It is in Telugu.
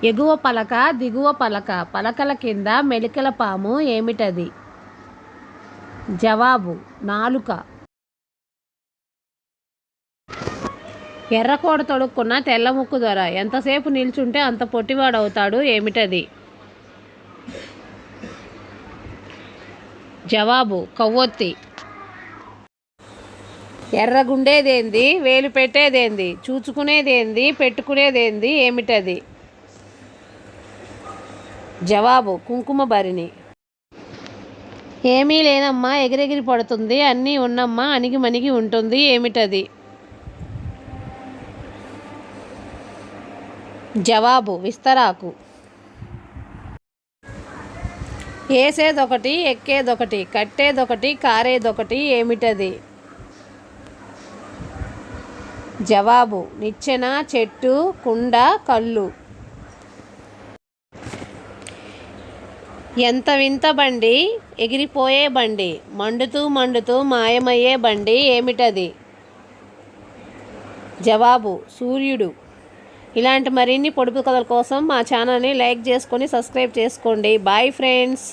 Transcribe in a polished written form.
ఎగువ పలక దిగువ పలక పలకల కింద మెలికల పాము ఏమిటది? జవాబు నాలుక. ఎర్రకోట తొడుక్కున్న తెల్ల ముక్కు దొర ఎంతసేపు నిల్చుంటే అంత పొట్టివాడవుతాడు, ఏమిటది? జవాబు కొవ్వొత్తి. ఎర్రగుండేదేంది, వేలు పెట్టేదేంది, చూచుకునేదేంది, పెట్టుకునేదేంది, ఏమిటది? జవాబు కుంకుమ భరిణి. ఏమీ లేనమ్మా ఎగిరెగిరి పడుతుంది, అన్నీ ఉన్నమ్మా అణిగి మణిగి ఉంటుంది, ఏమిటది? జవాబు విస్తరాకు. ఏసేదొకటి ఎక్కేదొకటి కట్టేదొకటి కారేదొకటి, ఏమిటది? జవాబు నిచ్చెన, చెట్టు, కుండ, కళ్ళు. ఎంత వింత బండి, ఎగిరిపోయే బండి, మండుతూ మండుతూ మాయమయ్యే బండి, ఏమిటది? జవాబు సూర్యుడు. ఇలాంటి మరిన్ని పొడుపు కథల కోసం మా ఛానల్ని లైక్ చేసుకొని సబ్స్క్రైబ్ చేసుకోండి. Bye friends.